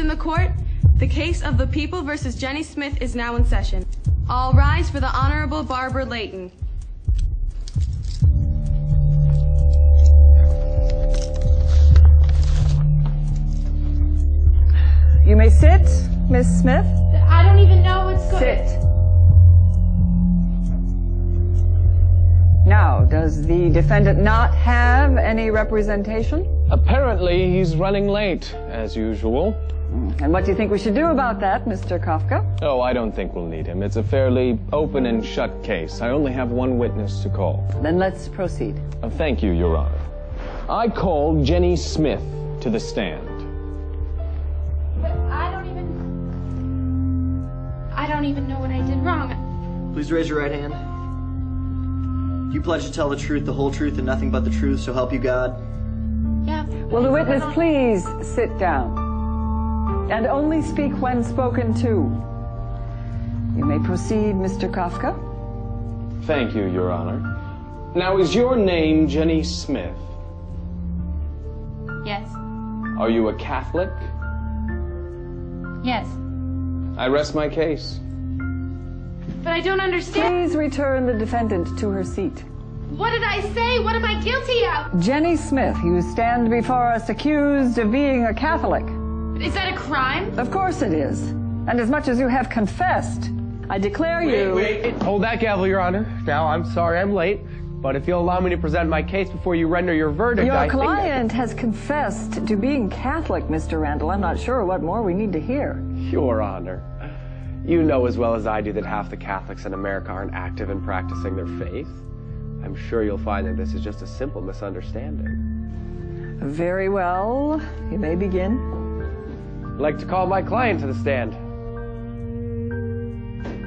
in the court. The case of the People versus Jenny Smith is now in session. All rise for the Honorable Barbara Layton. You may sit, Miss Smith. I don't even know what's going on. Sit. Now, does the defendant not have any representation? Apparently, he's running late, as usual. And what do you think we should do about that, Mr. Kafka? Oh, I don't think we'll need him. It's a fairly open and shut case. I only have one witness to call. Then let's proceed. Thank you, Your Honor. I call Jenny Smith to the stand. But I don't even know what I did wrong. Please raise your right hand. Do you pledge to tell the truth, the whole truth, and nothing but the truth, so help you God? Yeah. Will the witness please sit down? And only speak when spoken to. You may proceed, Mr. Kafka. Thank you, Your Honor. Now, is your name Jenny Smith? Yes. Are you a Catholic? Yes. I rest my case. But I don't understand. Please return the defendant to her seat. What did I say? What am I guilty of? Jenny Smith, you stand before us accused of being a Catholic. Is that a crime? Of course it is. And as much as you have confessed, I declare you... Wait. Hold that gavel, Your Honor. Now, I'm sorry I'm late, but if you'll allow me to present my case before you render your verdict, Your client has confessed to being Catholic, Mr. Randall. I'm not sure what more we need to hear. Your Honor, you know as well as I do that half the Catholics in America aren't active in practicing their faith. I'm sure you'll find that this is just a simple misunderstanding. Very well. You may begin. I'd like to call my client to the stand.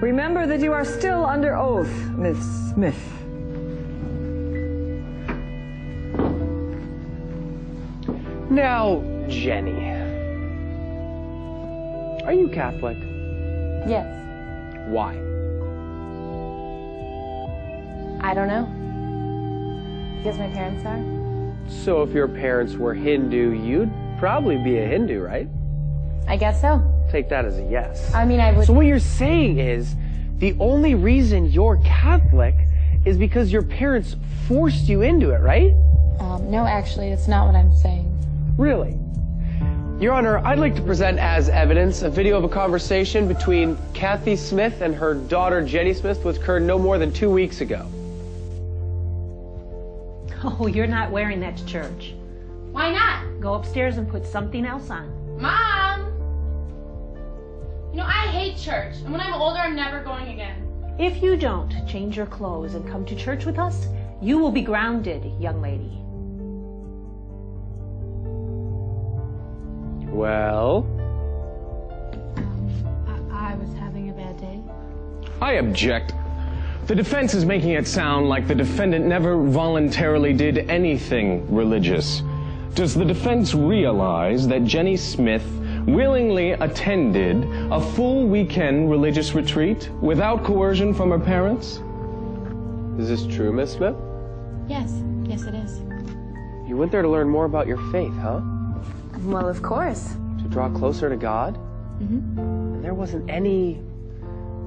Remember that you are still under oath, Miss Smith. Now, Jenny, are you Catholic? Yes. Why? I don't know. Because my parents are. So if your parents were Hindu, you'd probably be a Hindu, right? I guess so. Take that as a yes. I mean, I would... So what you're saying is, the only reason you're Catholic is because your parents forced you into it, right? No, actually, that's not what I'm saying. Really? Your Honor, I'd like to present as evidence a video of a conversation between Kathy Smith and her daughter Jenny Smith, which occurred no more than 2 weeks ago. Oh, you're not wearing that to church. Why not? Go upstairs and put something else on. Mom! You know, I hate church, and when I'm older, I'm never going again. If you don't change your clothes and come to church with us, you will be grounded, young lady. Well? I was having a bad day. I object. The defense is making it sound like the defendant never voluntarily did anything religious. Does the defense realize that Jenny Smith willingly attended a full weekend religious retreat without coercion from her parents? Is this true, Miss Smith? Yes. Yes, it is. You went there to learn more about your faith, huh? Well, of course. To draw closer to God? Mm-hmm. And there wasn't any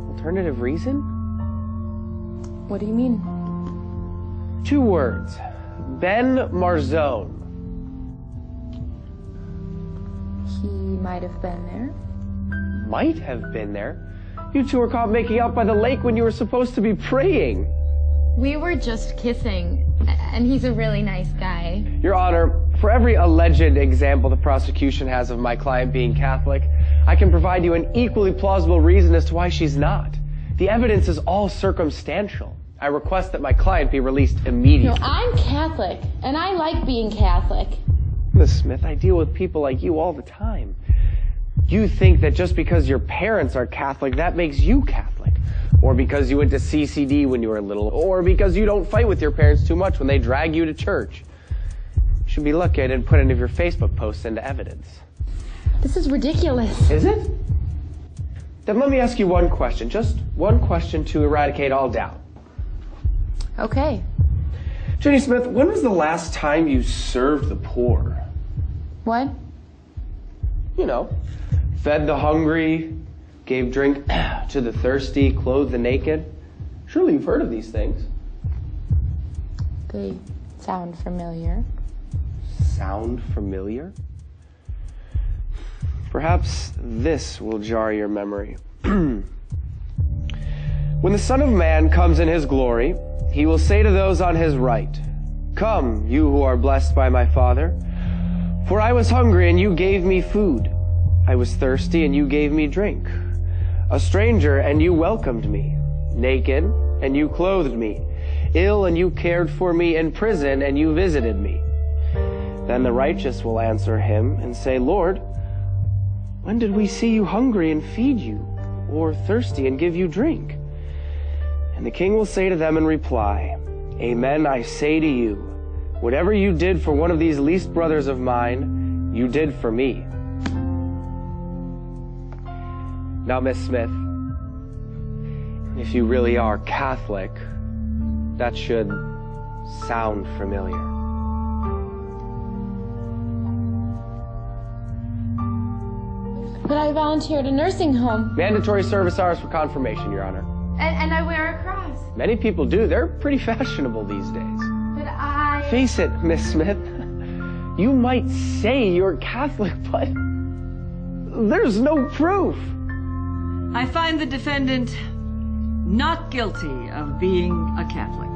alternative reason? What do you mean? 2 words. Ben Marzone. He might have been there. Might have been there? You two were caught making out by the lake when you were supposed to be praying. We were just kissing, and he's a really nice guy. Your Honor, for every alleged example the prosecution has of my client being Catholic, I can provide you an equally plausible reason as to why she's not. The evidence is all circumstantial. I request that my client be released immediately. No, I'm Catholic, and I like being Catholic. Miss Smith, I deal with people like you all the time. You think that just because your parents are Catholic, that makes you Catholic. Or because you went to CCD when you were little. Or because you don't fight with your parents too much when they drag you to church. You should be lucky I didn't put any of your Facebook posts into evidence. This is ridiculous. Is it? Then let me ask you one question. Just one question to eradicate all doubt. Okay. Jenny Smith, when was the last time you served the poor? What? You know, fed the hungry, gave drink to the thirsty, clothed the naked. Surely you've heard of these things. They sound familiar. Sound familiar? Perhaps this will jar your memory. When the Son of Man comes in his glory, he will say to those on his right, "Come, you who are blessed by my Father, for I was hungry and you gave me food. I was thirsty and you gave me drink. A stranger and you welcomed me. Naked and you clothed me. Ill and you cared for me. In prison and you visited me." Then the righteous will answer him and say, "Lord, when did we see you hungry and feed you, or thirsty and give you drink?" And the king will say to them in reply, "Amen, I say to you, whatever you did for one of these least brothers of mine, you did for me." Now, Miss Smith, if you really are Catholic, that should sound familiar. But I volunteered at a nursing home. Mandatory service hours for confirmation, Your Honor. And I wear a cross. Many people do. They're pretty fashionable these days. But I... Face it, Miss Smith. You might say you're Catholic, but there's no proof. I find the defendant not guilty of being a Catholic.